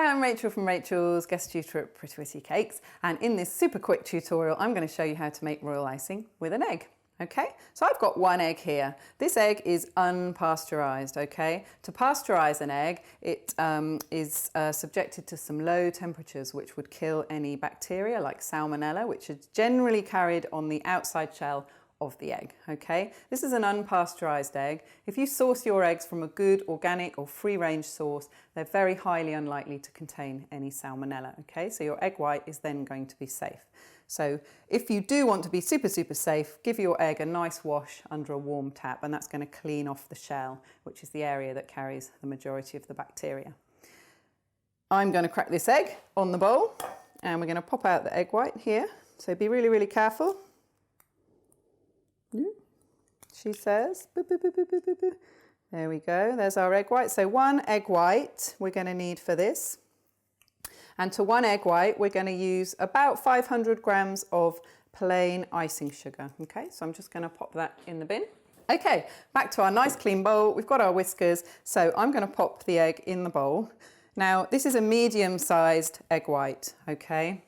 Hi, I'm Rachel from Rachel's Guest Tutor at Pretty Witty Cakes, and in this super quick tutorial I'm going to show you how to make royal icing with an egg. Okay, so I've got one egg here. This egg is unpasteurized, okay? To pasteurize an egg, it is subjected to some low temperatures which would kill any bacteria like salmonella, which is generally carried on the outside shell of the egg, okay? This is an unpasteurized egg. If you source your eggs from a good organic or free-range source, they're very highly unlikely to contain any salmonella, okay? So your egg white is then going to be safe. So if you do want to be super safe, give your egg a nice wash under a warm tap, and that's going to clean off the shell, which is the area that carries the majority of the bacteria. I'm going to crack this egg on the bowl, and we're going to pop out the egg white here. So be really careful. She says, boo, boo, boo, boo, boo, boo, boo. There we go, there's our egg white. So one egg white we're going to need for this. And to one egg white, we're going to use about 500 grams of plain icing sugar. Okay, so I'm just going to pop that in the bin. Okay, back to our nice clean bowl. We've got our whiskers. So I'm going to pop the egg in the bowl. Now, this is a medium-sized egg white, okay?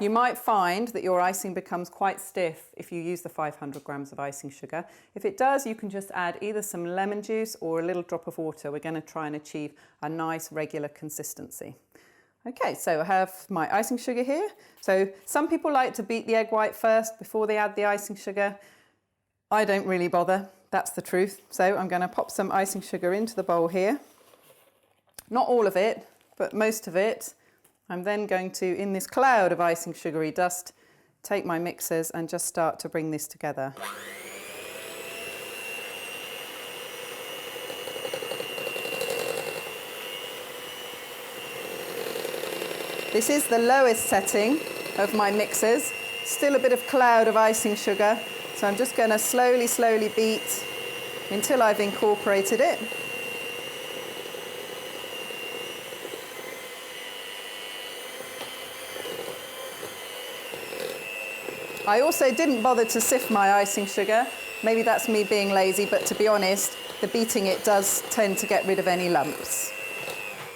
You might find that your icing becomes quite stiff if you use the 500 grams of icing sugar. If it does, you can just add either some lemon juice or a little drop of water. We're going to try and achieve a nice regular consistency. Okay, so I have my icing sugar here. So some people like to beat the egg white first before they add the icing sugar. I don't really bother, that's the truth. So I'm going to pop some icing sugar into the bowl here. Not all of it, but most of it. I'm then going to, in this cloud of icing sugary dust, take my mixers and just start to bring this together. This is the lowest setting of my mixers. Still a bit of cloud of icing sugar, so I'm just going to slowly beat until I've incorporated it. I also didn't bother to sift my icing sugar. Maybe that's me being lazy, but to be honest, the beating it does tend to get rid of any lumps.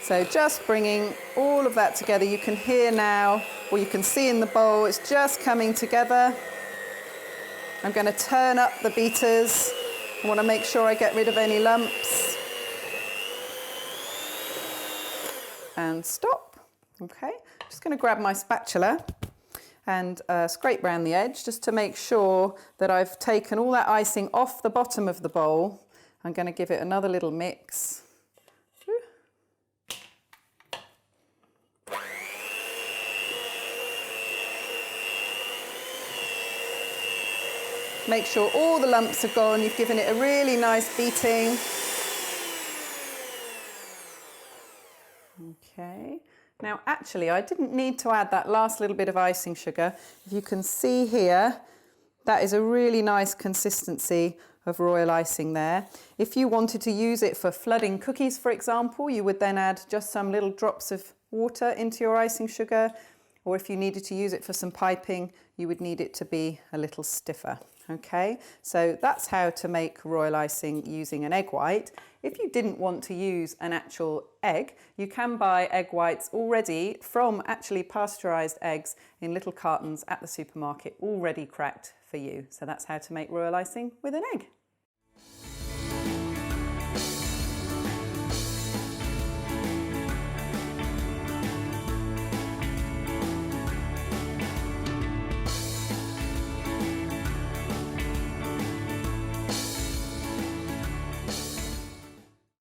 So just bringing all of that together. You can hear now, or you can see in the bowl, it's just coming together. I'm going to turn up the beaters. I want to make sure I get rid of any lumps. And stop. Okay, just going to grab my spatula and scrape around the edge just to make sure that I've taken all that icing off the bottom of the bowl. I'm going to give it another little mix. Make sure all the lumps are gone. You've given it a really nice beating. Okay. Now, actually, I didn't need to add that last little bit of icing sugar. If you can see here, that is a really nice consistency of royal icing there. If you wanted to use it for flooding cookies, for example, you would then add just some little drops of water into your icing sugar. Or if you needed to use it for some piping, you would need it to be a little stiffer. Okay, so that's how to make royal icing using an egg white. If you didn't want to use an actual egg, you can buy egg whites already from actually pasteurized eggs in little cartons at the supermarket, already cracked for you. So that's how to make royal icing with an egg.